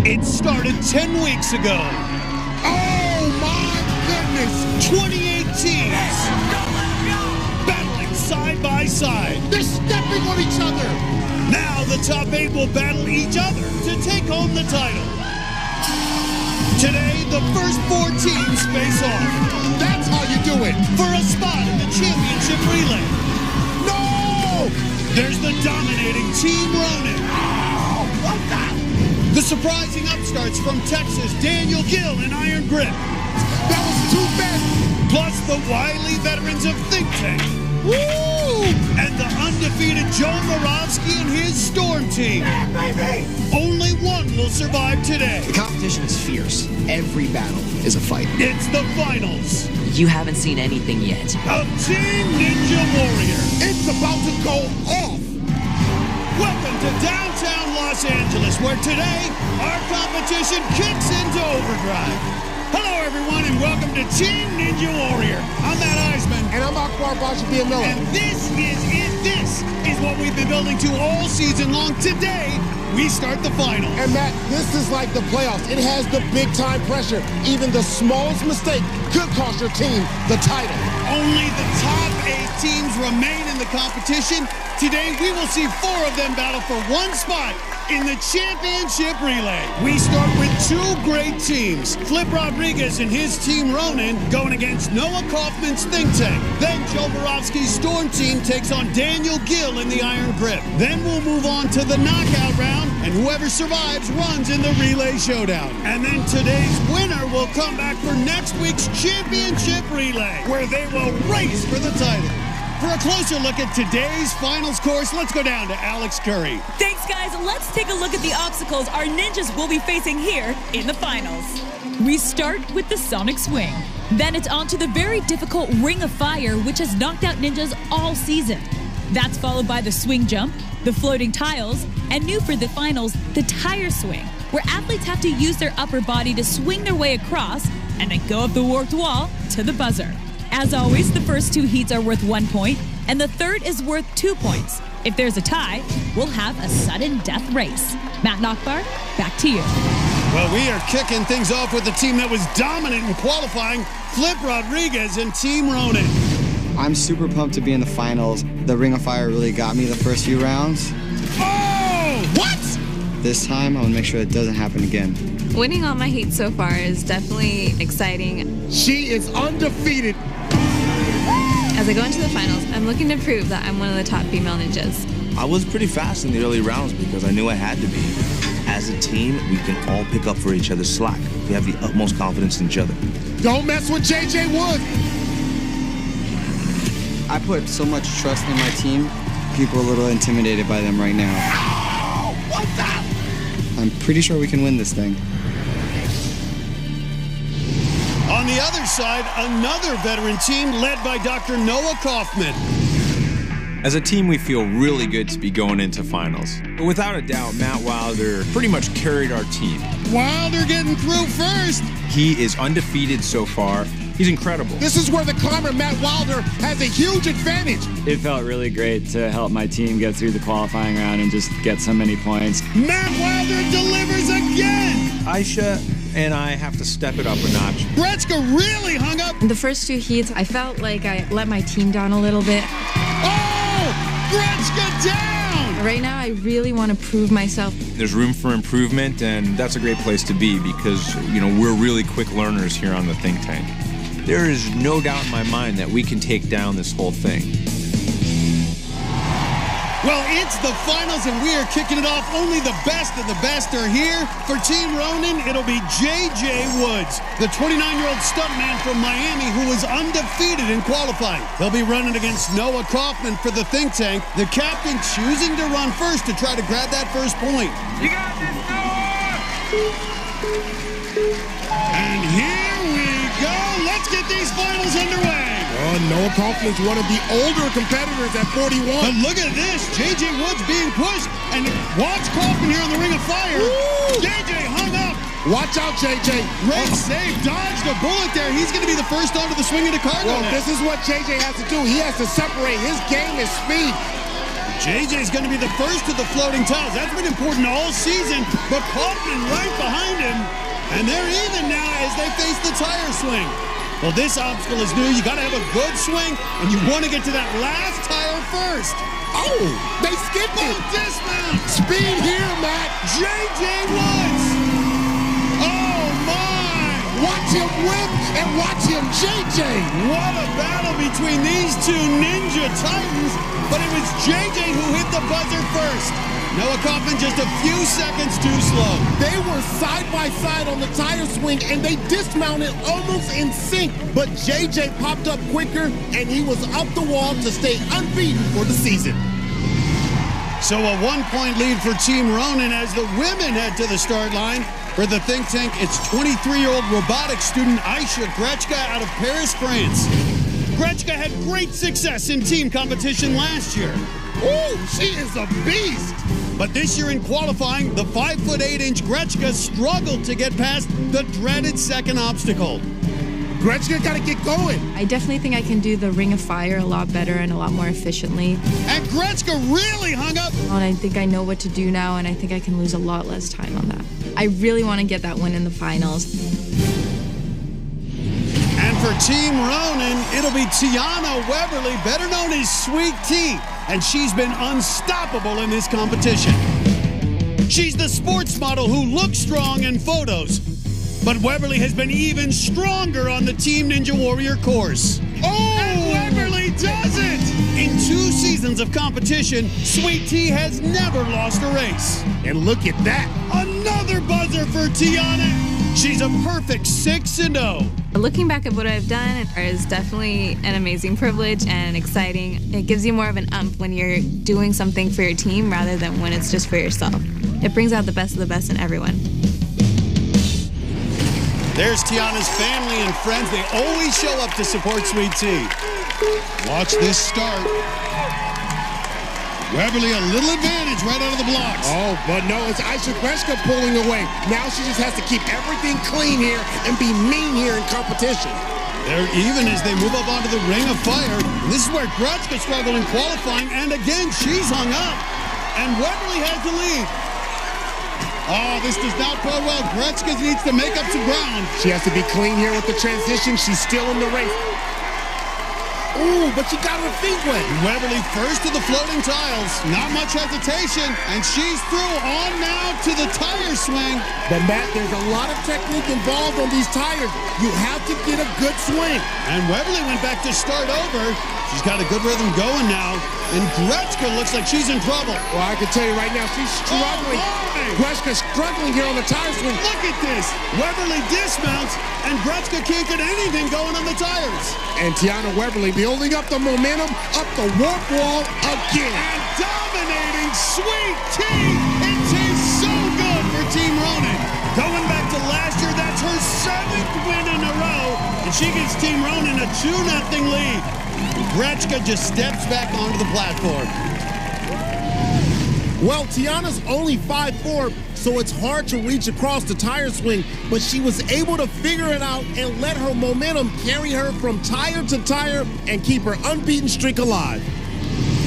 It started 10 weeks ago. Oh my goodness! 28 teams battling side by side. They're stepping on each other. Now the top 8 will battle each other to take home the title. Today, the first 4 teams face off. That's how you do it. For a spot in the championship relay. No! There's the dominating Team Ronin. Oh, what's that? The surprising upstarts from Texas, Daniel Gill and Iron Grip. That was too fast. Plus the wily veterans of Think Tank. Woo! And the undefeated Joe Moravsky and his Storm Team. Yeah, baby! Only one will survive today. The competition is fierce. Every battle is a fight. It's the finals You haven't seen anything yet. of Team Ninja Warrior. It's about to go off. Welcome to downtown Los Angeles, where today our competition kicks into overdrive. Hello, everyone, and welcome to Team Ninja Warrior. I'm Matt Eisman. And I'm Akbar Bajabiya Miller. And this is it. This is what we've been building to all season long. Today, we start the finals. And Matt, this is like the playoffs. It has the big time pressure. Even the smallest mistake could cost your team the title. Only the top 8 teams remain in the competition. Today, we will see 4 of them battle for one spot in the championship relay. We start with 2 great teams. Flip Rodriguez and his Team Ronin going against Noah Kaufman's Think Tank. Then Joe Moravsky's Storm Team takes on Daniel Gill in the Iron Grip. Then we'll move on to the knockout round, and whoever survives runs in the relay showdown. And then today's winner will come back for next week's championship relay, where they will race for the title. For a closer look at today's finals course, let's go down to Alex Curry. Thanks, guys. Let's take a look at the obstacles our ninjas will be facing here in the finals. We start with the Sonic Swing. Then it's on to the very difficult Ring of Fire, which has knocked out ninjas all season. That's followed by the Swing Jump, the Floating Tiles, and new for the finals, the Tire Swing, where athletes have to use their upper body to swing their way across and then go up the warped wall to the buzzer. As always, the first 2 heats are worth 1 point, and the third is worth 2 points. If there's a tie, we'll have a sudden death race. Matt Nockbar, back to you. Well, we are kicking things off with the team that was dominant in qualifying, Flip Rodriguez and Team Ronin. I'm super pumped to be in the finals. The Ring of Fire really got me the first few rounds. Oh! What? This time, I want to make sure it doesn't happen again. Winning all my heats so far is definitely exciting. She is undefeated. As I go into the finals, I'm looking to prove that I'm one of the top female ninjas. I was pretty fast in the early rounds because I knew I had to be. As a team, we can all pick up for each other's slack. We have the utmost confidence in each other. Don't mess with JJ Woods. I put so much trust in my team. People are a little intimidated by them right now. Oh, what's that? I'm pretty sure we can win this thing. On the other side, another veteran team led by Dr. Noah Kaufman. As a team, we feel really good to be going into finals. But without a doubt, Matt Wilder pretty much carried our team. Wilder getting through first. He is undefeated so far. He's incredible. This is where the climber, Matt Wilder, has a huge advantage. It felt really great to help my team get through the qualifying round and just get so many points. Matt Wilder delivers again. Aisha and I have to step it up a notch. Gretzka really hung up. The first 2 heats, I felt like I let my team down a little bit. Oh, Gretzka down. Right now, I really want to prove myself. There's room for improvement, and that's a great place to be because, we're really quick learners here on the Think Tank. There is no doubt in my mind that we can take down this whole thing. Well, it's the finals, and we are kicking it off. Only the best of the best are here. For Team Ronin, it'll be JJ Woods, the 29-year-old stuntman from Miami who was undefeated in qualifying. He'll be running against Noah Kaufman for the Think Tank, the captain choosing to run first to try to grab that first point. You got this, Noah! And here we go. Let's get these finals underway. Noah Kaufman's one of the older competitors at 41. But look at this. JJ Woods being pushed. And watch Kaufman here on the Ring of Fire. Woo! JJ hung up. Watch out, JJ. Great save. Dodged a bullet there. He's going to be the first onto the swing into cargo. Well, this is what JJ has to do. He has to separate. His game is speed. JJ's going to be the first to the floating tiles. That's been important all season, but Kaufman right behind him. And they're even now as they face the tire swing. Well, this obstacle is new. You got to have a good swing, and you want to get to that last tire first. Oh, they skipped it. Dismount. Speed here, Matt. JJ Woods. Oh, my. Watch him whip and watch him JJ. What a battle between these two Ninja Titans. But it was JJ who hit the buzzer first. Noah Kaufman just a few seconds too slow. They were side by side on the tire swing and they dismounted almost in sync. But JJ popped up quicker and he was up the wall to stay unbeaten for the season. So a 1-point lead for Team Ronin as the women head to the start line. For the think tank, it's 23-year-old robotics student Aisha Grechka out of Paris, France. Grechka had great success in team competition last year. Ooh, she is a beast. But this year in qualifying, the 5'8" Grechka struggled to get past the dreaded second obstacle. Grechka got to get going. I definitely think I can do the Ring of Fire a lot better and a lot more efficiently. And Grechka really hung up. And I think I know what to do now, and I think I can lose a lot less time on that. I really want to get that win in the finals. And for Team Ronin, it'll be Tiana Weberly, better known as Sweet Tea, and she's been unstoppable in this competition. She's the sports model who looks strong in photos, but Weberly has been even stronger on the Team Ninja Warrior course. Oh! And Weberly does it! In 2 seasons of competition, Sweet Tea has never lost a race. And look at that. Another buzzer for Tiana. She's a perfect 6-0. Looking back at what I've done is definitely an amazing privilege and exciting. It gives you more of an ump when you're doing something for your team rather than when it's just for yourself. It brings out the best of the best in everyone. There's Tiana's family and friends. They always show up to support Sweet Tea. Watch this start. Weberly a little advantage right out of the blocks. Oh, but no, it's Aisha Grechka pulling away. Now she just has to keep everything clean here and be mean here in competition. They're even as they move up onto the Ring of Fire. This is where Grechka struggled in qualifying, and again, she's hung up. And Weberly has the lead. Oh, this does not go well. Grechka needs to make up some ground. She has to be clean here with the transition. She's still in the race. Ooh, but she got her feet wet. Weberly first to the floating tiles. Not much hesitation, and she's through. On now to the tire swing. But Matt, there's a lot of technique involved on these tires. You have to get a good swing. And Weberly went back to start over. She's got a good rhythm going now. And Grechka looks like she's in trouble. Well, I can tell you right now, she's struggling. Grechka's struggling here on the tire swing. Look at this. Weberly dismounts, and Grechka can't get anything going on the tires. And Tiana Weberly building up the momentum up the warp wall again. And dominating Sweet Tea. It tastes so good for Team Ronin. Going back to last year, that's her 7th win in a row. And she gives Team Ronin a 2-0 lead. Grechka just steps back onto the platform. Well, Tiana's only 5'4", so it's hard to reach across the tire swing, but she was able to figure it out and let her momentum carry her from tire to tire and keep her unbeaten streak alive.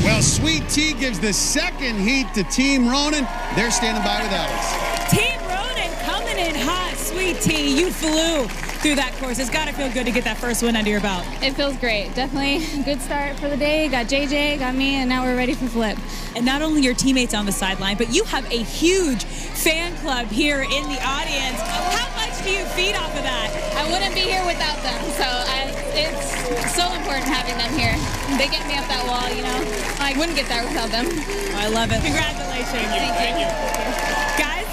Well, Sweet Tea gives the second heat to Team Ronin. They're standing by with Alex. Team Ronin coming in hot. Sweet Tea, you flew through that course. It's got to feel good to get that first win under your belt. It feels great. Definitely a good start for the day. Got JJ, got me, and now we're ready for Flip. And not only your teammates on the sideline, but you have a huge fan club here in the audience. How much do you feed off of that? I wouldn't be here without them, so it's so important having them here. They get me up that wall, you know. I wouldn't get there without them. I love it. Congratulations. Thank you. Guys?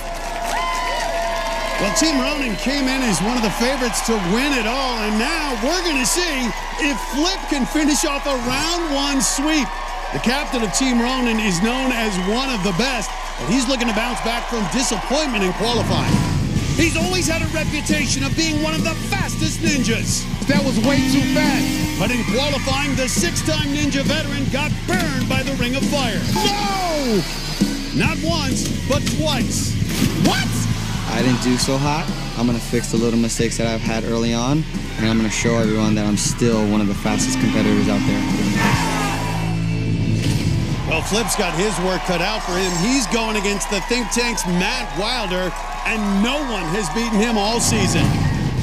Well, Team Ronin came in as one of the favorites to win it all, and now we're going to see if Flip can finish off a round 1 sweep. The captain of Team Ronin is known as one of the best, and he's looking to bounce back from disappointment in qualifying. He's always had a reputation of being one of the fastest ninjas. That was way too fast. But in qualifying, the 6-time ninja veteran got burned by the Ring of Fire. No! Not once, but twice. What? I didn't do so hot. I'm going to fix the little mistakes that I've had early on, and I'm going to show everyone that I'm still one of the fastest competitors out there. Well, Flip's got his work cut out for him. He's going against the Think Tank's Matt Wilder, and no one has beaten him all season.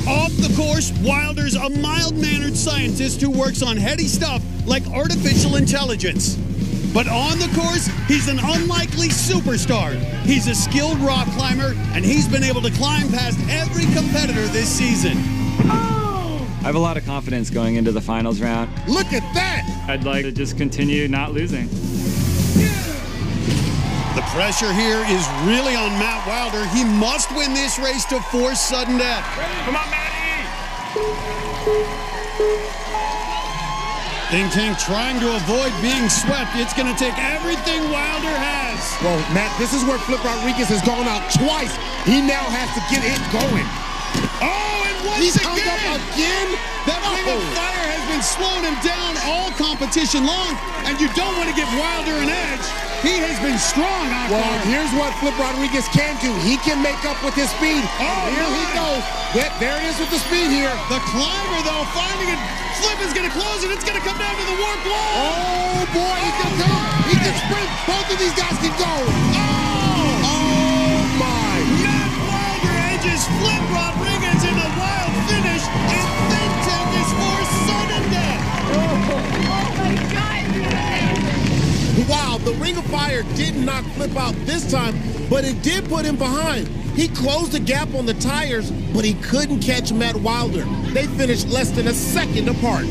Off the course, Wilder's a mild-mannered scientist who works on heady stuff like artificial intelligence. But on the course, he's an unlikely superstar. He's a skilled rock climber, and he's been able to climb past every competitor this season. I have a lot of confidence going into the finals round. Look at that! I'd like to just continue not losing. The pressure here is really on Matt Wilder. He must win this race to force sudden death. Come on, Matty! Think Tank trying to avoid being swept. It's going to take everything Wilder has. Well, Matt, this is where Flip Rodriguez has gone out twice. He now has to get it going. Oh, and once He's again! hung up again? That ring of fire has been slowing him down all competition long, and you don't want to give Wilder an edge. He has been strong out there. Well, here's what Flip Rodriguez can do. He can make up with his speed. Here he goes. There it is with the speed here. The climber, though, finding it. Flip is going to close it. It's going to come down to the warp wall. Oh, boy, he can come. He can sprint. Both of these guys can go. Oh, my. Matt Wilder edges Flip Rodriguez in a wild finish, and Think Tank is for sudden death. Wow, the Ring of Fire did knock Flip out this time, but it did put him behind. He closed the gap on the tires, but he couldn't catch Matt Wilder. They finished less than a second apart.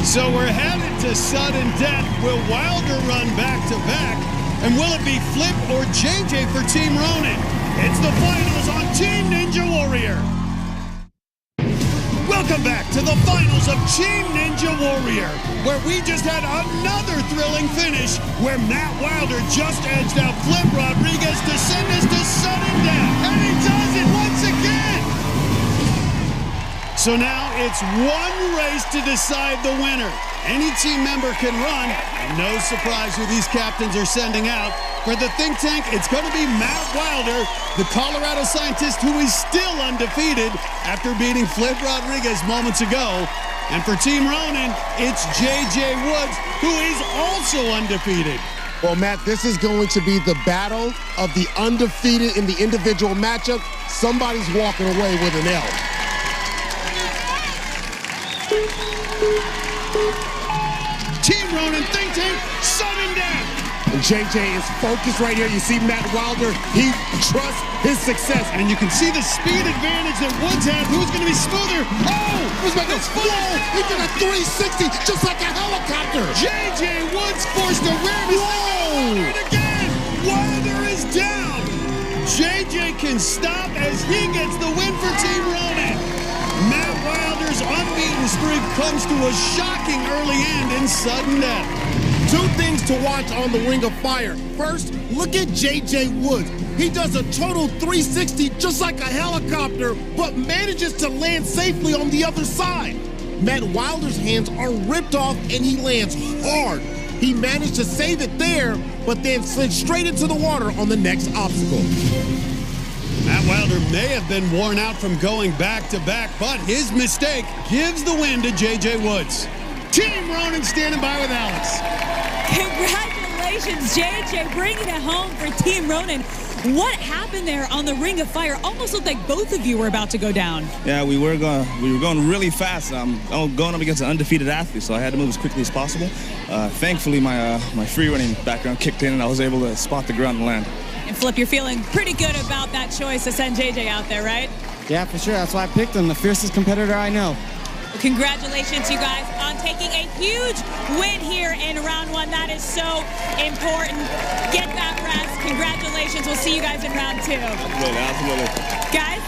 So we're headed to sudden death. Will Wilder run back-to-back? And will it be Flip or JJ for Team Ronin? It's the finals on Team Ninja Warrior. Welcome back to the finals of Team Ninja Warrior, where we just had another thrilling finish where Matt Wilder just edged out Flip Rodriguez to send us to sudden death. And he does it once again. So now it's one race to decide the winner. Any team member can run, and no surprise who these captains are sending out. For the Think Tank, it's going to be Matt Wilder, the Colorado scientist who is still undefeated after beating Flip Rodriguez moments ago. And for Team Ronin, it's JJ Woods, who is also undefeated. Well, Matt, this is going to be the battle of the undefeated in the individual matchup. Somebody's walking away with an L. Team Ronin, Think Tank, sudden death. And JJ is focused right here. You see Matt Wilder, he trusts his success. And you can see the speed advantage that Woods had. Who's going to be smoother? Oh, was making a flow. He did a 360 just like a helicopter. JJ Woods forced a rare mistake. And again, Wilder is down. JJ can stop as he gets the win for Team Ronin. Matt Wilder's unbeaten streak comes to a shocking early end in sudden death. Two things to watch on the Ring of Fire. First, look at JJ Woods. He does a total 360 just like a helicopter, but manages to land safely on the other side. Matt Wilder's hands are ripped off and he lands hard. He managed to save it there, but then slid straight into the water on the next obstacle. Matt Wilder may have been worn out from going back-to-back, but his mistake gives the win to JJ Woods. Team Ronin standing by with Alex. Congratulations, JJ, bringing it home for Team Ronin. What happened there on the Ring of Fire? Almost looked like both of you were about to go down. Yeah, we were going really fast. I'm going up against an undefeated athlete, so I had to move as quickly as possible. Thankfully, my free running background kicked in, and I was able to spot the ground and land. And Flip, you're feeling pretty good about that choice to send JJ out there, right? Yeah, for sure. That's why I picked him, the fiercest competitor I know. Well, congratulations, you guys, on taking a huge win here in round one. That is so important. Get that rest. Congratulations. We'll see you guys in round two. Absolutely. Guys?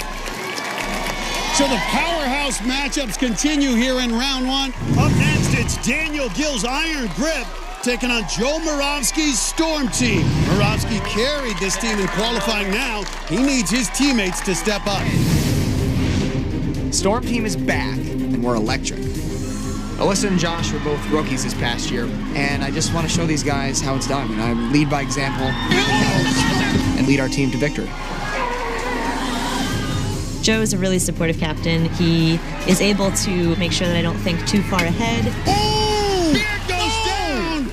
So the powerhouse matchups continue here in round one. Up next, it's Daniel Gill's Iron Grip taking on Joe Moravsky's Storm Team. Moravsky carried this team in qualifying. Now he needs his teammates to step up. Storm Team is back, and we're electric. Alyssa and Josh were both rookies this past year, and I just want to show these guys how it's done. I lead by example and lead our team to victory. Joe is a really supportive captain. He is able to make sure that I don't think too far ahead. Oh! Beard goes down!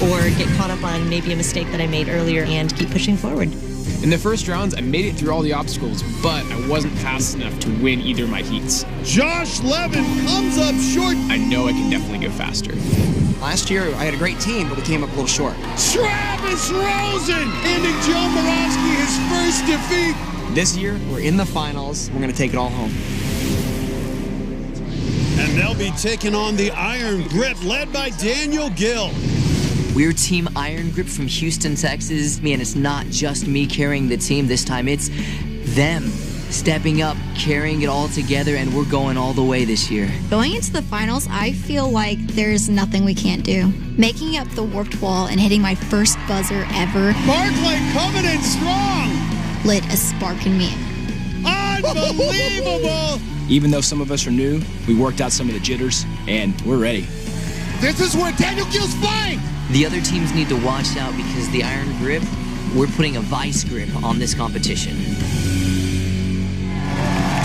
or get caught up on maybe a mistake that I made earlier and keep pushing forward. In the first rounds, I made it through all the obstacles, but I wasn't fast enough to win either of my heats. Josh Levin comes up short. I know I can definitely go faster. Last year, I had a great team, but we came up a little short. Travis Rosen handing Joe Moravsky his first defeat. This year, we're in the finals. We're going to take it all home. And they'll be taking on the Iron Grip, led by Daniel Gill. We're Team Iron Grip from Houston, Texas. Man, it's not just me carrying the team this time. It's them stepping up, carrying it all together, and we're going all the way this year. Going into the finals, I feel like there's nothing we can't do. Making up the warped wall and hitting my first buzzer ever. Barclay coming in strong. Lit a spark in me. Unbelievable. Even though some of us are new, we worked out some of the jitters, and we're ready. This is where Daniel Gill's flying. The other teams need to watch out because the Iron Grip, we're putting a vice grip on this competition.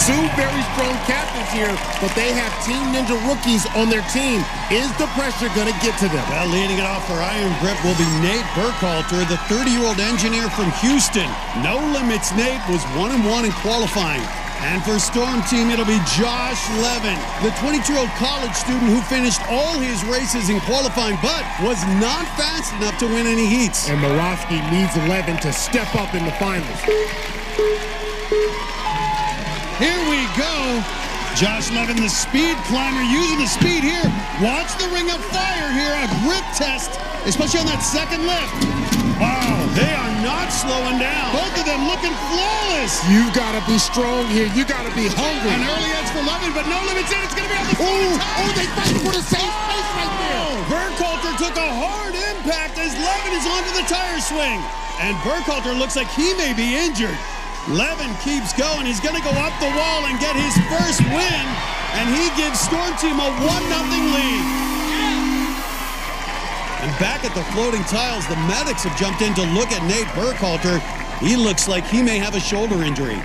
Two very strong captains here, but they have Team Ninja rookies on their team. Is the pressure going to get to them? Well, leading it off for Iron Grip will be Nate Burkhalter, the 30-year-old engineer from Houston. No Limits Nate was 1-1 in qualifying. And for Storm Team, it'll be Josh Levin, the 22-year-old college student who finished all his races in qualifying, but was not fast enough to win any heats. And Moravsky needs Levin to step up in the finals. Here we go. Josh Levin, the speed climber, using the speed here. Watch the ring of fire here, a grip test, especially on that second lift. Wow, they are not slowing down. Both of them looking flawless. You've got to be strong here. You got to be hungry. An early edge for Levin, but no limits in. It's going to be on the floor. Oh, they fight for the same space right there. Burkhalter took a hard impact as Levin is onto the tire swing. And Burkhalter looks like he may be injured. Levin keeps going. He's going to go up the wall and get his first win. And he gives Storm Team a 1-0 lead. And back at the floating tiles, the medics have jumped in to look at Nate Burkhalter. He looks like he may have a shoulder injury.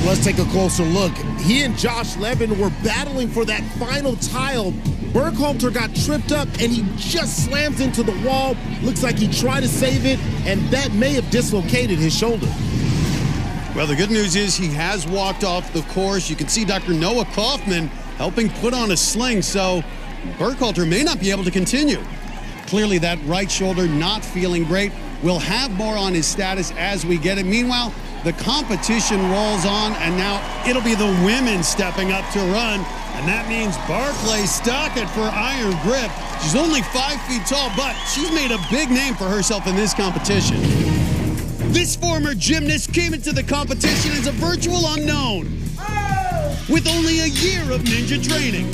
Let's take a closer look. He and Josh Levin were battling for that final tile. Burkhalter got tripped up and he just slams into the wall. Looks like he tried to save it, and that may have dislocated his shoulder. Well, the good news is he has walked off the course. You can see Dr. Noah Kaufman helping put on a sling, so Burkhalter may not be able to continue. Clearly that right shoulder not feeling great. We'll have more on his status as we get it. Meanwhile, the competition rolls on, and now it'll be the women stepping up to run. And that means Barclay Stockett for Iron Grip. She's only 5 feet tall, but she's made a big name for herself in this competition. This former gymnast came into the competition as a virtual unknown with only a year of ninja training.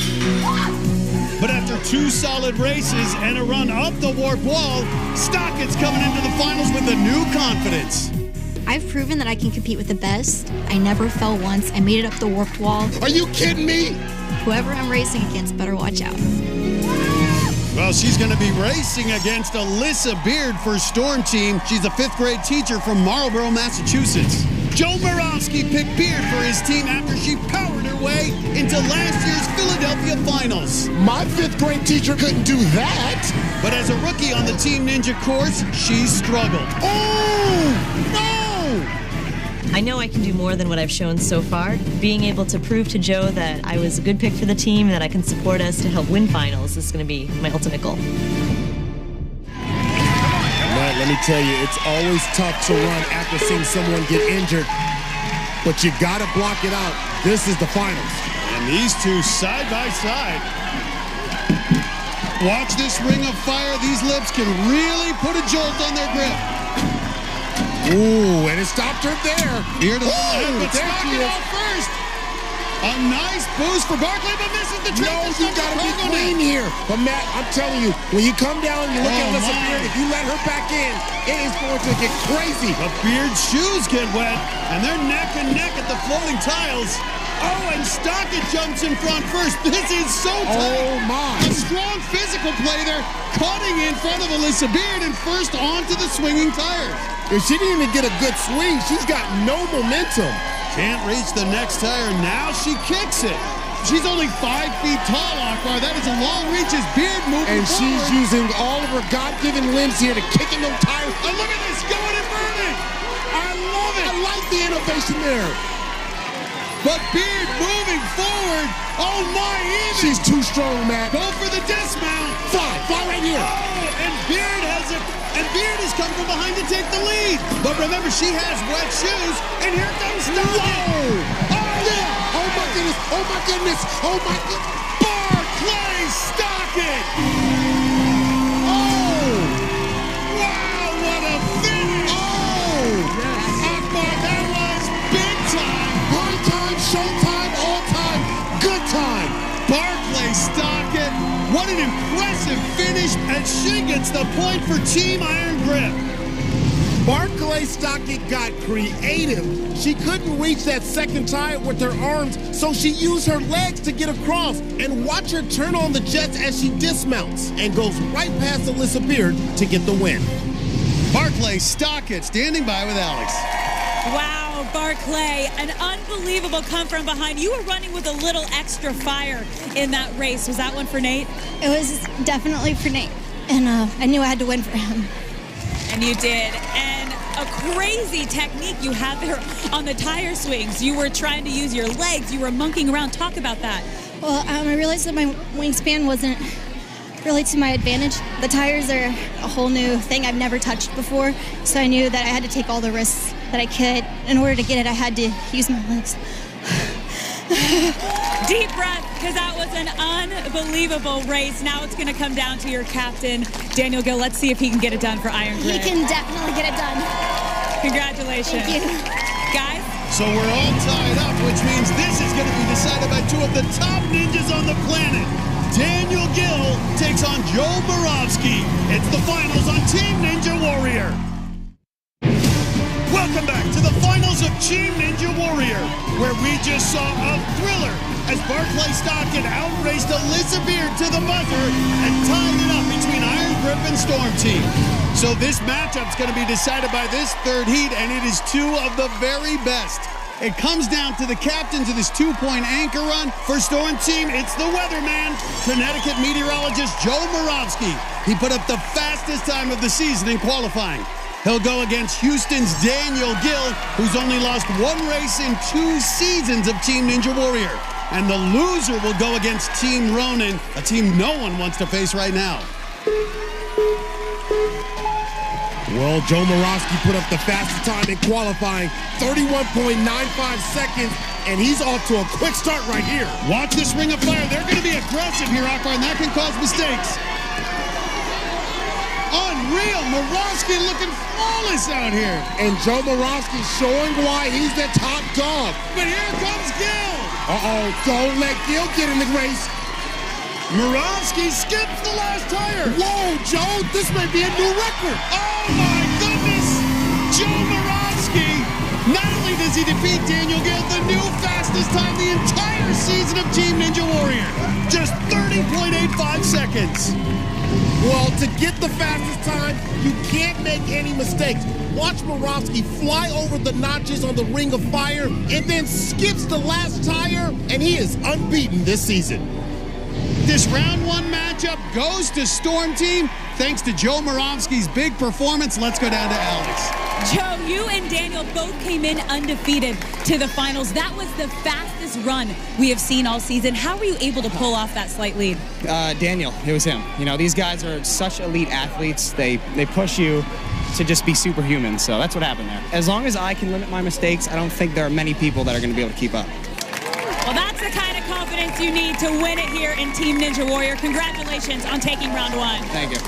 But after 2 solid races and a run up the warp wall, Stockett's coming into the finals with a new confidence. I've proven that I can compete with the best. I never fell once. I made it up the warped wall. Are you kidding me? Whoever I'm racing against better watch out. Well, she's going to be racing against Alyssa Beard for Storm Team. She's a 5th grade teacher from Marlborough, Massachusetts. Joe Moravsky picked Beard for his team after she powered her way into last year's Philadelphia finals. My 5th grade teacher couldn't do that. But as a rookie on the Team Ninja course, she struggled. Oh, no! I know I can do more than what I've shown so far. Being able to prove to Joe that I was a good pick for the team and that I can support us to help win finals is going to be my ultimate goal. Let me tell you, it's always tough to run after seeing someone get injured, but you gotta block it out. This is the finals. And these two side by side. Watch this ring of fire. These lips can really put a jolt on their grip. Ooh, and it stopped her there. Here to the left, but Stockett out first. A nice boost for Barclay, but misses the trick. No, you gotta be clean here. But Matt, I'm telling you, when you come down and you look at Alyssa Beard, if you let her back in, it is going to get crazy. But Beard's shoes get wet, and they're neck and neck at the floating tiles. Oh, and Stockett jumps in front first. This is so tight. Oh, my. A strong physical play there, cutting in front of Alyssa Beard and first onto the swinging tires. If she didn't even get a good swing, she's got no momentum. Can't reach the next tire. Now she kicks it. She's only 5 feet tall, Akbar. That is a long reach as Beard moving And forward. she's using all of her God-given limbs here to kicking them tires. And look at this, going and burning. I love it. I like the innovation there. But Beard moving forward. Oh my, even. She's too strong, Matt. Go for the dismount. Fly right here. Oh, and Beard has it. And Beard has come from behind to take the lead. But remember, she has wet shoes. And here comes Stockton. Whoa. Oh, yeah. Oh my goodness. Oh my goodness. Oh my goodness. Barclay Stockton. Oh. Wow, what a finish. Oh. Yes. Akbar, that was big time. Prime time, showtime, all time, good time. Barclay Stockton, what an impressive finish, and she gets the point for Team Iron Grip. Barclay Stockton got creative. She couldn't reach that second tire with her arms, so she used her legs to get across. And watch her turn on the jets as she dismounts and goes right past Alyssa Beard to get the win. Barclay Stockton standing by with Alex. Wow, Barclay, an unbelievable come from behind. You were running with a little extra fire in that race. Was that one for Nate? It was definitely for Nate, and I knew I had to win for him. And you did. And a crazy technique you had there on the tire swings. You were trying to use your legs. You were monkeying around. Talk about that. Well, I realized that my wingspan wasn't really to my advantage. The tires are a whole new thing I've never touched before, so I knew that I had to take all the risks that I could. In order to get it, I had to use my legs. Deep breath, because that was an unbelievable race. Now it's going to come down to your captain, Daniel Gill. Let's see if he can get it done for Iron Grip. He can definitely get it done. Congratulations. Thank you. Guys? So we're all tied up, which means this is going to be decided by two of the top ninjas on the planet. Daniel Gill takes on Joe Borowski. It's the finals on Team Ninja Warrior. Welcome back to the finals of Team Ninja Warrior, where we just saw a thriller as Barclay Stockton outraced Alyssa Beard to the buzzer and tied it up between Iron Grip and Storm Team. So this matchup's going to be decided by this third heat, and it is two of the very best. It comes down to the captains of this 2-point anchor run. For Storm Team, it's the weatherman, Connecticut meteorologist Joe Borowski. He put up the fastest time of the season in qualifying. He'll go against Houston's Daniel Gill, who's only lost one race in 2 seasons of Team Ninja Warrior. And the loser will go against Team Ronin, a team no one wants to face right now. Well, Joe Borowski put up the fastest time in qualifying, 31.95 seconds, and he's off to a quick start right here. Watch this ring of fire. They're going to be aggressive here, Akbar, and that can cause mistakes. Unreal. Borowski looking flawless out here. And Joe Borowski showing why he's the top dog. But here comes Gill. Uh-oh, don't let Gill get in the race. Borowski skips the last tire. Whoa, Joe, this may be a new record. Oh, my goodness. Joe Borowski. Not only does he defeat Daniel Gill, the new fastest time the entire season of Team Ninja Warrior. Just 30.85 seconds. Well, to get the fastest time, you can't make any mistakes. Watch Borowski fly over the notches on the ring of fire and then skips the last tire, and he is unbeaten this season. This round 1 matchup goes to Storm Team. Thanks to Joe Borowski's big performance, let's go down to Alex. Joe, you and Daniel both came in undefeated to the finals. That was the fastest run we have seen all season. How were you able to pull off that slight lead? Daniel, it was him. You know, these guys are such elite athletes. They push you to just be superhuman, so that's what happened there. As long as I can limit my mistakes, I don't think there are many people that are going to be able to keep up. Well, that's the kind of confidence you need to win it here in Team Ninja Warrior. Congratulations on taking round 1. Thank you.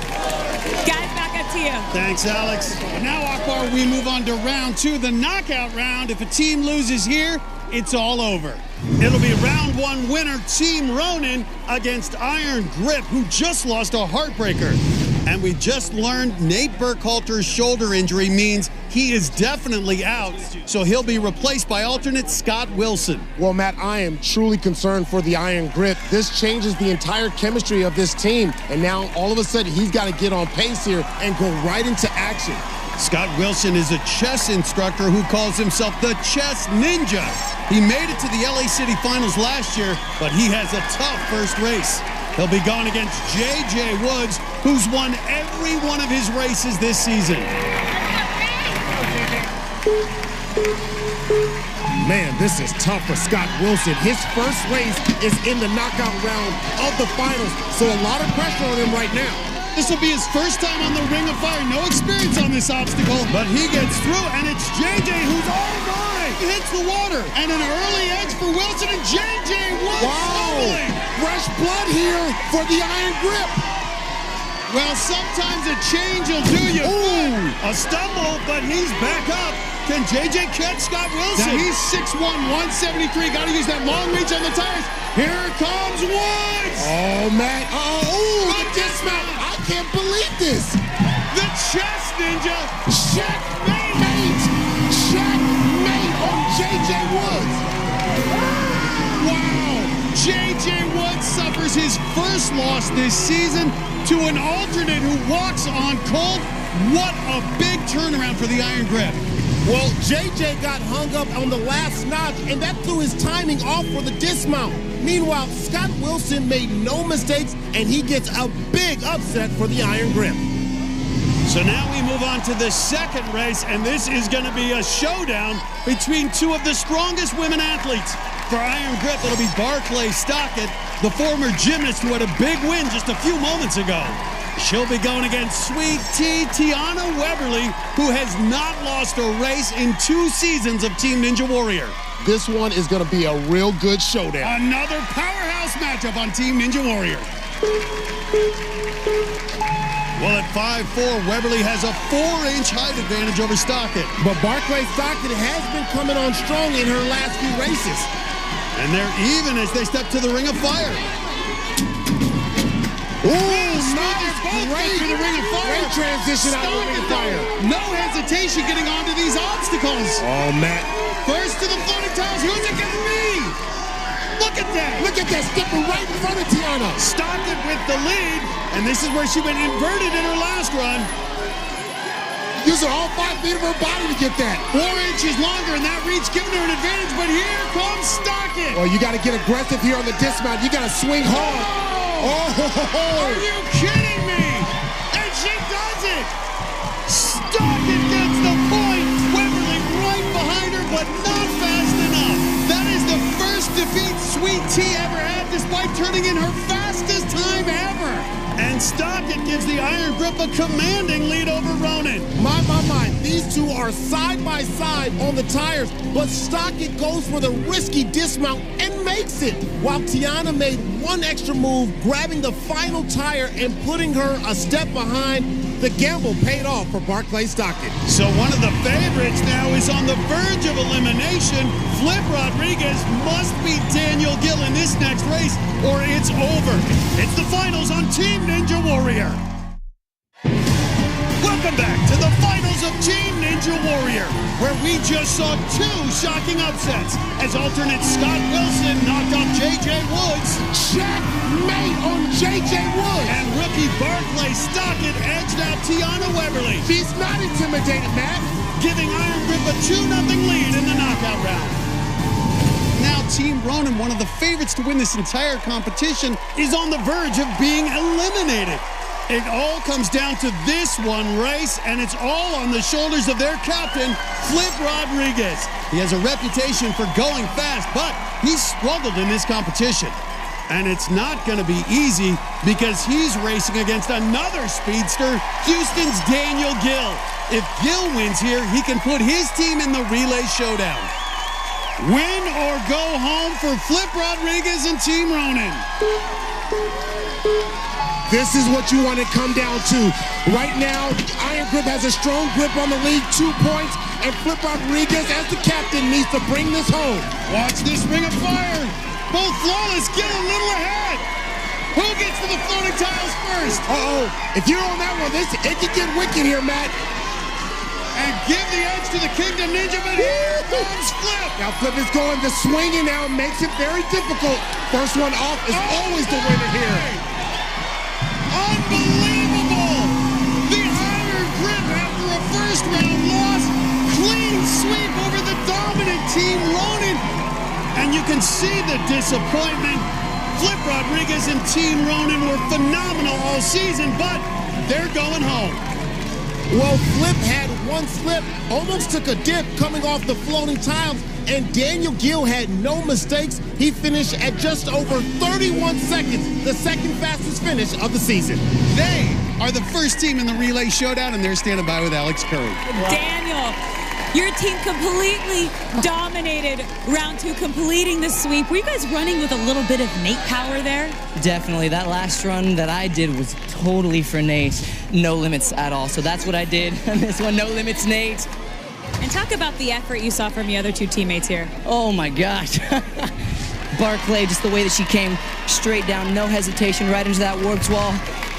Guys, back up to you. Thanks, Alex. And now, Akbar, we move on to round 2, the knockout round. If a team loses here, it's all over. It'll be round 1 winner, Team Ronin, against Iron Grip, who just lost a heartbreaker. And we just learned Nate Burkhalter's shoulder injury means he is definitely out, so he'll be replaced by alternate Scott Wilson. Well, Matt, I am truly concerned for the Iron Grip. This changes the entire chemistry of this team, and now all of a sudden he's got to get on pace here and go right into action. Scott Wilson is a chess instructor who calls himself the Chess Ninja. He made it to the LA City Finals last year, but he has a tough first race. He'll be going against J.J. Woods, who's won every one of his races this season. Man, this is tough for Scott Wilson. His first race is in the knockout round of the finals, so a lot of pressure on him right now. This will be his first time on the Ring of Fire. No experience on this obstacle, but he gets through, and it's JJ who's all right. He hits the water, and an early edge for Wilson, and JJ Woods stumbling. Fresh blood here for the iron grip. Well, sometimes a change will do you good. A stumble, but he's back up. Can JJ catch Scott Wilson? Now he's 6'1", 173. Got to use that long reach on the tires. Here comes Woods. Oh, man. The dismount. I can't believe this. The Chess Ninja. Checkmate. Checkmate on J.J. Woods. Wow. J.J. Woods suffers his first loss this season to an alternate who walks on cold. What a big turnaround for the iron grip. Well, JJ got hung up on the last notch, and that threw his timing off for the dismount. Meanwhile, Scott Wilson made no mistakes, and he gets a big upset for the iron grip. So now we move on to the second race, and this is going to be a showdown between two of the strongest women athletes. For iron grip, it'll be Barclay Stockett, the former gymnast who had a big win just a few moments ago. She'll be going against Sweet Tea Tiana Weberly, who has not lost a race in 2 seasons of Team Ninja Warrior. This one is going to be a real good showdown. Another powerhouse matchup on Team Ninja Warrior. Well, at 5'4", Weberly has a 4-inch height advantage over Stockett. But Barclay Stockett has been coming on strong in her last few races. And they're even as they step to the Ring of Fire. Great to the Ring of Fire. Great transition out of the Ring of Fire. No hesitation getting onto these obstacles. Oh, Matt. First to the floating tiles. Who's it going to be? Look at that. Look at that, stepping right in front of Tiana. Stockett with the lead, and this is where she went inverted in her last run. Using all 5 feet of her body to get that. 4 inches longer, and that reach giving her an advantage, but here comes Stockett. Well, you got to get aggressive here on the dismount. You got to swing hard. Are you kidding me? And she does it! Stockett gets the point. Weberly right behind her, but not fast enough. That is the first defeat Sweet Tea ever had, despite turning in her fastest time ever. And Stockett gives the iron grip a commanding lead over Ronan. My. These two are side by side on the tires, but Stockett goes for the risky dismount and makes it, while Tiana made one extra move, grabbing the final tire and putting her a step behind. The gamble paid off for Barclay Stockett. So one of the favorites now is on the verge of elimination. Flip Rodriguez must beat Daniel Gill in this next race, or it's over. It's the finals on Team Ninja Warrior. Welcome back to the finals of Team Ninja Warrior, where we just saw 2 shocking upsets as alternate Scott Wilson knocked off J.J. Woods. Checkmate on J.J. Woods. And rookie Barclay Stockett edged out Tiana Weberly. She's not intimidated, Matt. Giving Iron Grip a 2-0 lead in the knockout round. Now Team Ronan, one of the favorites to win this entire competition, is on the verge of being eliminated. It all comes down to this one race, and it's all on the shoulders of their captain, Flip Rodriguez. He has a reputation for going fast, but he's struggled in this competition. And it's not going to be easy because he's racing against another speedster, Houston's Daniel Gill. If Gill wins here, he can put his team in the relay showdown. Win or go home for Flip Rodriguez and Team Ronan. This is what you want to come down to. Right now, Iron Grip has a strong grip on the lead, 2 points, and Flip Rodriguez, as the captain, needs to bring this home. Watch this Ring of Fire. Both flawless, get a little ahead. Who gets to the floating tiles first? If you're on that one, it can get wicked here, Matt. And give the edge to the Kingdom Ninja, but here comes Flip. Now Flip is going to swinging now, makes it very difficult. First one off is always the winner here. Unbelievable! The Iron Grip, after a first Team Ronin. And you can see the disappointment. Flip Rodriguez and Team Ronin were phenomenal all season, but they're going home. Well, Flip had one slip, almost took a dip coming off the floating tiles, and Daniel Gill had no mistakes. He finished at just over 31 seconds, the second fastest finish of the season. They are the first team in the relay showdown, and they're standing by with Alex Curry. Daniel, your team completely dominated round 2, completing the sweep. Were you guys running with a little bit of Nate power there? Definitely. That last run that I did was totally for Nate. No limits at all. So that's what I did on this one. No limits, Nate. And talk about the effort you saw from the other 2 teammates here. Oh my gosh. Barclay, just the way that she came straight down, no hesitation, right into that warped wall.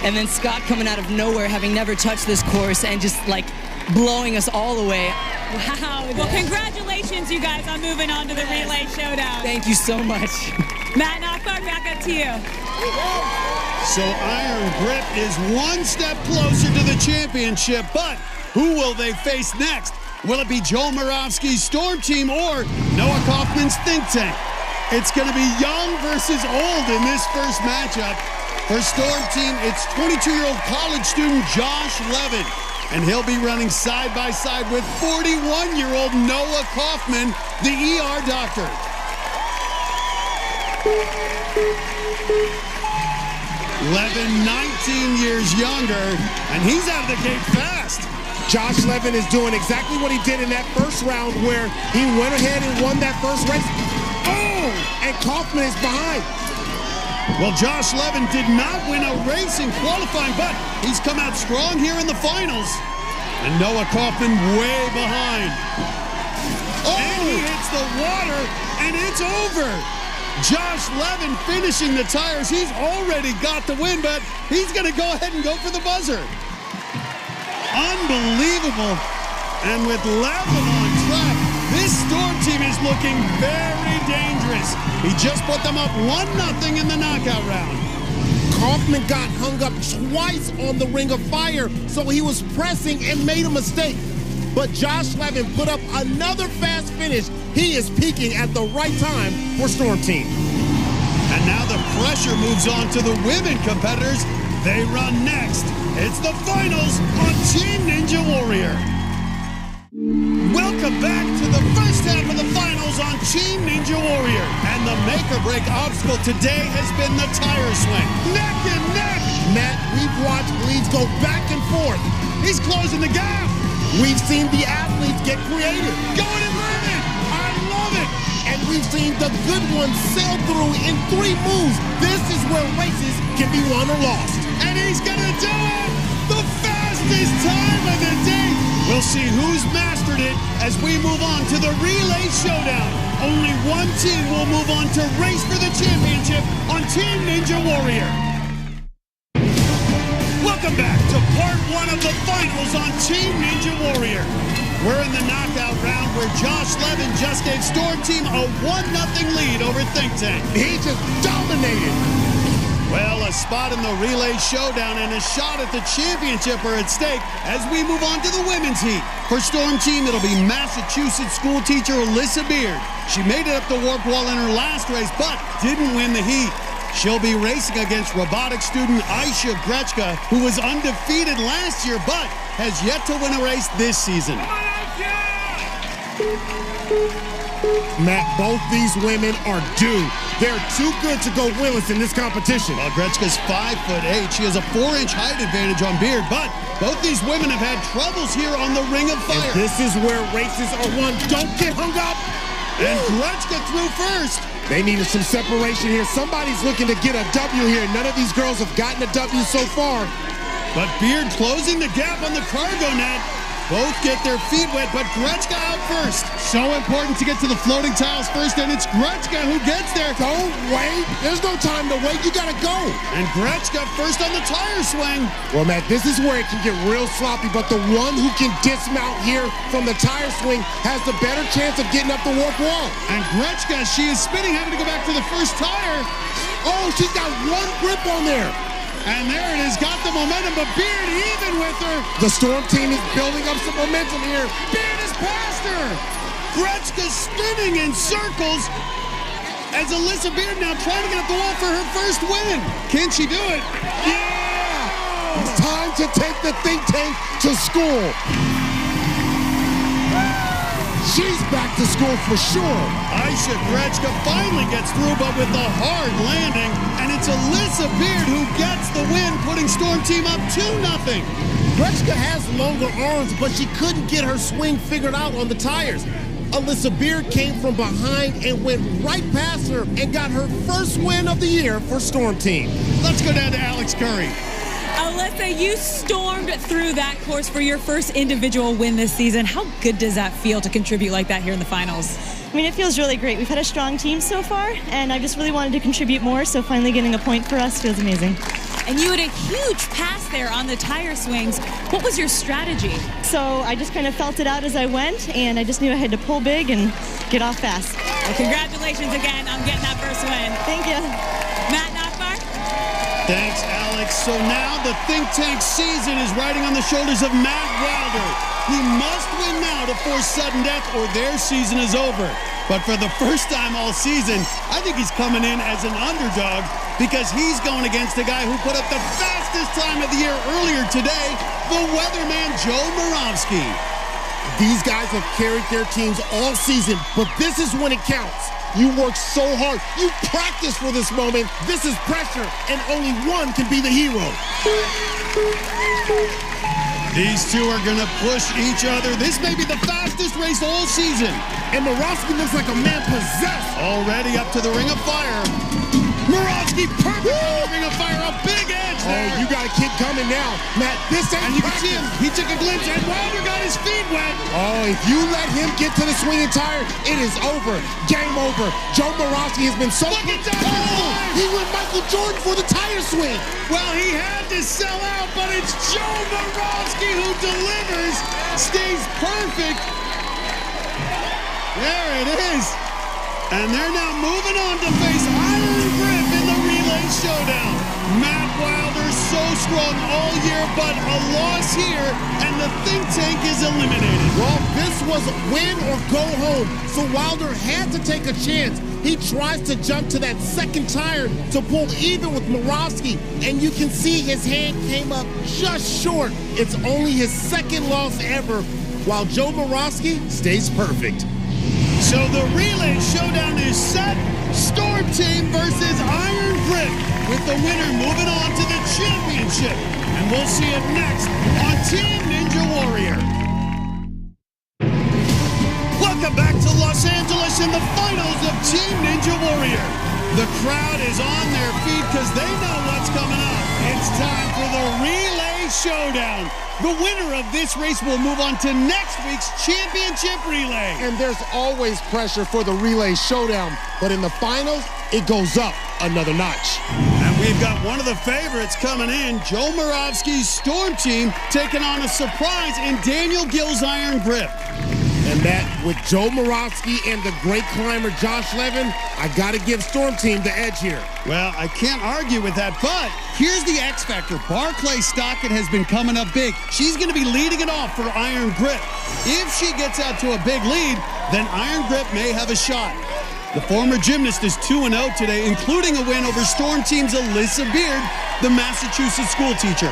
And then Scott coming out of nowhere, having never touched this course, and just like blowing us all away. Wow. Well, congratulations, you guys, on moving on to the relay showdown. Thank you so much. Matt Nockbaum, back up to you. So Iron Grip is one step closer to the championship, but who will they face next? Will it be Joel Moravsky's Storm Team or Noah Kaufman's Think Tank? It's going to be young versus old in this first matchup. For Storm Team, it's 22-year-old college student Josh Levin, and he'll be running side by side with 41-year-old Noah Kaufman, the ER doctor. Levin, 19 years younger, and he's out of the gate fast. Josh Levin is doing exactly what he did in that first round where he went ahead and won that first race. Oh, and Kaufman is behind. Well, Josh Levin did not win a race in qualifying, but he's come out strong here in the finals. And Noah Kaufman way behind. Oh, and he hits the water, and it's over. Josh Levin finishing the tires. He's already got the win, but he's going to go ahead and go for the buzzer. Unbelievable. And with Levin on track, this Storm Team is looking very dangerous. He just put them up 1-0 in the knockout round. Kaufman got hung up twice on the Ring of Fire, so he was pressing and made a mistake. But Josh Levin put up another fast finish. He is peaking at the right time for Storm Team. And now the pressure moves on to the women competitors. They run next. It's the finals on Team Ninja Warrior. Welcome back to the first half of the finals on Team Ninja Warrior. And the make-or-break obstacle today has been the tire swing. Neck and neck. Matt, we've watched leads go back and forth. He's closing the gap. We've seen the athletes get creative. Going and learning. I love it. And we've seen the good ones sail through in 3 moves. This is where races can be won or lost. And he's going to do it. The fastest time of the day. We'll see who's mastered it as we move on to the relay showdown. Only one team will move on to race for the championship on Team Ninja Warrior. Welcome back to part 1 of the finals on Team Ninja Warrior. We're in the knockout round where Josh Levin just gave Storm Team a 1-0 lead over Think Tank. He just dominated. Well, a spot in the relay showdown and a shot at the championship are at stake as we move on to the women's heat. For Storm Team, it'll be Massachusetts school teacher Alyssa Beard. She made it up the warp wall in her last race, but didn't win the heat. She'll be racing against robotics student Aisha Grechka, who was undefeated last year, but has yet to win a race this season. Matt, both these women are due. They're too good to go winless in this competition. Well, Grechka's 5'8". She has a 4-inch height advantage on Beard, but both these women have had troubles here on the Ring of Fire. And this is where races are won. Don't get hung up. And Grechka through first. They needed some separation here. Somebody's looking to get a W here. None of these girls have gotten a W so far. But Beard closing the gap on the cargo net. Both get their feet wet, but Grechka out first. So important to get to the floating tiles first, and it's Grechka who gets there. Don't wait. There's no time to wait. You got to go. And Grechka first on the tire swing. Well, Matt, this is where it can get real sloppy, but the one who can dismount here from the tire swing has the better chance of getting up the warp wall. And Grechka, she is spinning, having to go back to the first tire. Oh, she's got one grip on there. And there it is, got the momentum, but Beard even with her. The Storm Team is building up some momentum here. Beard has passed her. Gretzka spinning in circles as Alyssa Beard now trying to get up the wall for her first win. Can she do it? Yeah! It's time to take the think tank to school. She's back to school for sure. Aisha Gretzka finally gets through, but with a hard landing. And it's Alyssa Beard who gets the win, putting Storm Team up 2-0. Gretzka has longer arms, but she couldn't get her swing figured out on the tires. Alyssa Beard came from behind and went right past her and got her first win of the year for Storm Team. Let's go down to Alex Curry. Alyssa, you stormed through that course for your first individual win this season. How good does that feel to contribute like that here in the finals? I mean, it feels really great. We've had a strong team so far, and I just really wanted to contribute more, so finally getting a point for us feels amazing. And you had a huge pass there on the tire swings. What was your strategy? So I just kind of felt it out as I went, and I just knew I had to pull big and get off fast. Well, congratulations again on getting that first win. Thank you. Matt Nockbar? Thanks, Alex. So now the think tank season is riding on the shoulders of Matt Wilder. He must win now to force sudden death or their season is over. But for the first time all season, I think he's coming in as an underdog because he's going against a guy who put up the fastest time of the year earlier today, the weatherman Joe Moravsky. These guys have carried their teams all season, but this is when it counts. You work so hard. You practice for this moment. This is pressure, and only one can be the hero. These two are going to push each other. This may be the fastest race all season. And Moravsky looks like a man possessed. Already up to the Ring of Fire. Moravsky perfect on the Ring of Fire. A big edge there. Oh, you got a kick coming now. Matt, this ain't And you can see him. He took a glimpse, and Wilder got his feet wet. Oh, if you let him get to the swinging tire, it is over. Game over. Joe Moravsky has been so... Look at that. Oh, he went Michael Jordan for the tire swing. Well, he had to sell out, but it's Joe Moravsky who delivers. Stays perfect. There it is. And they're now moving on to face Iron Grip in the relay showdown. Matt Wilder so strong all year, but a loss here, and the think tank is eliminated. Well, this was win or go home, so Wilder had to take a chance. He tries to jump to that second tire to pull even with Moravsky, and you can see his hand came up just short. It's only his second loss ever, while Joe Moravsky stays perfect. So the relay showdown is set. Storm Team versus Iron Grip, with the winner moving on to the championship. And we'll see it next on Team Ninja Warrior. Welcome back to Los Angeles in the finals of Team Ninja Warrior. The crowd is on their feet because they know what's coming up. It's time for the relay showdown. The winner of this race will move on to next week's championship relay. And there's always pressure for the relay showdown, but in the finals, it goes up another notch. And we've got one of the favorites coming in, Joe Moravsky's Storm Team, taking on a surprise in Daniel Gill's Iron Grip. And that, with Joe Moravsky and the great climber Josh Levin, I got to give Storm Team the edge here. Well, I can't argue with that, but here's the X factor. Barclay Stockett has been coming up big. She's going to be leading it off for Iron Grip. If she gets out to a big lead, then Iron Grip may have a shot. The former gymnast is 2-0 today, including a win over Storm Team's Alyssa Beard, the Massachusetts school teacher.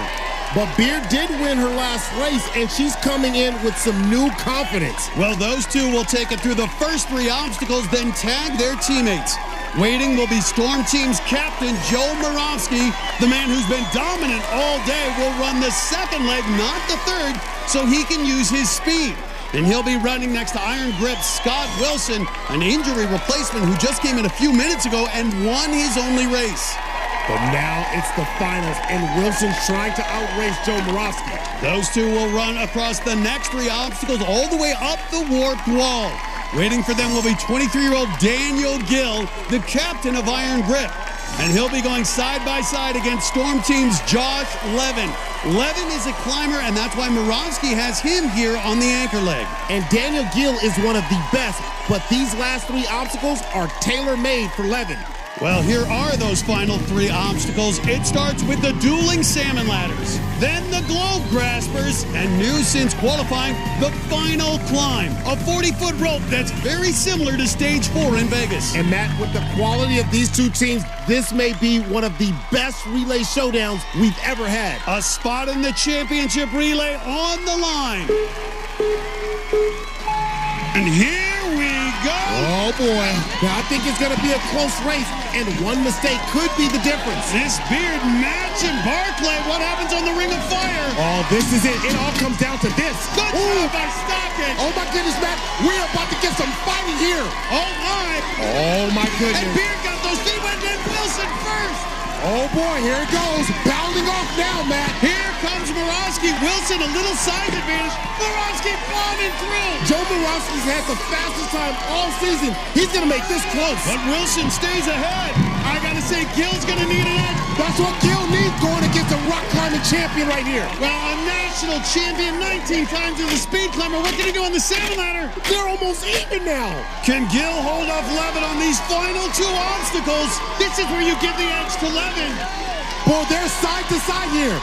But Beard did win her last race, and she's coming in with some new confidence. Well, those two will take it through the first three obstacles, then tag their teammates. Waiting will be Storm Team's captain, Joe Moravsky. The man who's been dominant all day will run the second leg, not the third, so he can use his speed. And he'll be running next to Iron Grip's Scott Wilson, an injury replacement who just came in a few minutes ago and won his only race. But now it's the finals, and Wilson's trying to outrace Joe Moravsky. Those two will run across the next three obstacles all the way up the warped wall. Waiting for them will be 23-year-old Daniel Gill, the captain of Iron Grip. And he'll be going side by side against Storm Team's Josh Levin. Levin is a climber, and that's why Moravsky has him here on the anchor leg. And Daniel Gill is one of the best, but these last three obstacles are tailor-made for Levin. Well, here are those final 3 obstacles. It starts with the dueling salmon ladders, then the globe graspers, and new since qualifying, the final climb, a 40-foot rope that's very similar to stage 4 in Vegas. And Matt, with the quality of these two teams, this may be one of the best relay showdowns we've ever had. A spot in the championship relay on the line. And here we go. Oh, boy. Now, I think it's going to be a close race, and one mistake could be the difference. This beard match and Barclay, what happens on the Ring of Fire? Oh, this is it. It all comes down to this. Good job by Stockton. Oh, my goodness, Matt. We're about to get some fighting here. Oh, my. Oh, my goodness. And Beard got those feet, and then Wilson first. Oh, boy, here it goes. Bounding off now, Matt. Here comes Morosky. Wilson, a little size advantage. Morosky bombing through. Joe Morosky's had the fastest time all season. He's going to make this close. But Wilson stays ahead. I got to say, Gill's going to need an edge. That's what Gill needs going against a rock climbing champion right here. Well, a national champion, 19 times as a speed climber. What can he do on the salmon ladder? They're almost even now. Can Gill hold off Levin on these final 2 obstacles? This is where you give the edge to Levin. Boy, they're side to side here.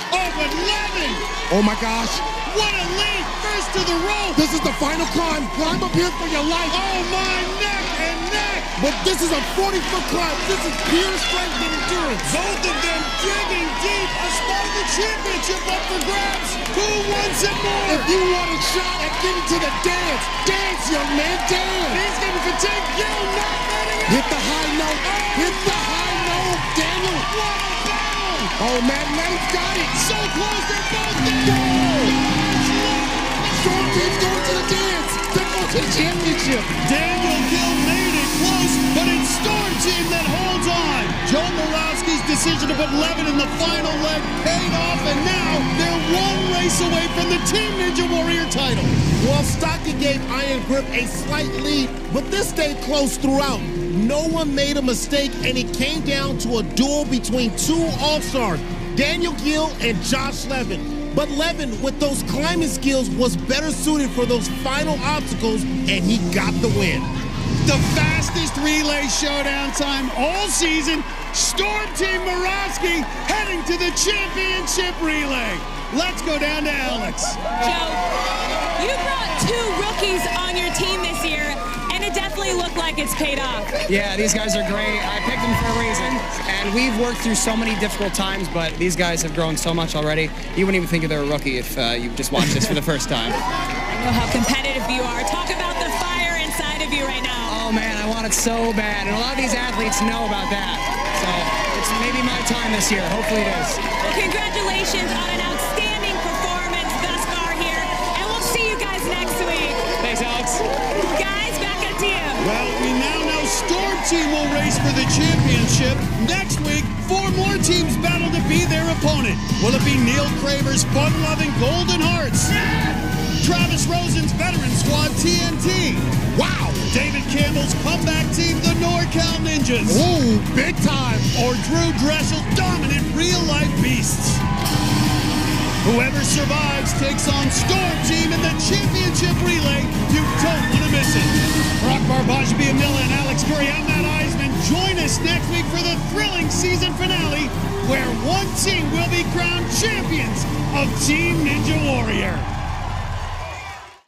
Oh, but Levin! Oh, my gosh. What a lead! First to the rope! This is the final climb. Climb up here for your life. Oh, my neck and neck! But this is a 40-foot climb. This is pure strength and endurance. Both of them digging deep. A spot in the championship up for grabs. Who wants it more? If you want a shot at getting to the dance, dance, young man, dance. He's getting fatigued. Gill not letting it. Hit the high note. Hit the high note, Daniel. What a battle! Oh, man, Nate's got it. So close, they're both there. Storm Team's going to the dance. They're going to the championship. Daniel Gill made it close, but it's Storm Team that holds on. Joe Morosky's decision to put Levin in the final leg paid off, and now they're 1 race away from the Team Ninja Warrior title. Well, Stockton gave Iron Grip a slight lead, but this stayed close throughout. No one made a mistake, and it came down to a duel between 2 All-Stars, Daniel Gill and Josh Levin. But Levin, with those climbing skills, was better suited for those final obstacles, and he got the win. The fastest relay showdown time all season. Storm Team Morosky heading to the championship relay. Let's go down to Alex. Joe, you brought 2 rookies on your team this year, and it definitely looked like it's paid off. Yeah, these guys are great. I picked them for a reason. And we've worked through so many difficult times, but these guys have grown so much already. You wouldn't even think they're a rookie if you just watched this for the first time. I know how competitive you are. Talk about the fire inside of you right now. Oh, man, I want it so bad. And a lot of these athletes know about that. So it's maybe my time this year. Hopefully it is. Well, congratulations on an outstanding performance thus far here. And we'll see you guys next week. Thanks, Alex. Guys, back up to you. Well, we now know Storm Team will race for the championship. Next week, 4 more teams battle to be their opponent. Will it be Neil Craver's fun-loving Golden Hearts? Travis Rosen's veteran squad TNT. Wow! David Campbell's comeback team, the NorCal Ninjas. Ooh, big time! Or Drew Dressel's dominant real-life beasts. Whoever survives takes on Storm Team in the championship relay. You don't want to miss it. Brock Barbage, Biamilla, and Alex Curry, I'm Matt Eisman. Join us next week for the thrilling season finale, where 1 team will be crowned champions of Team Ninja Warrior.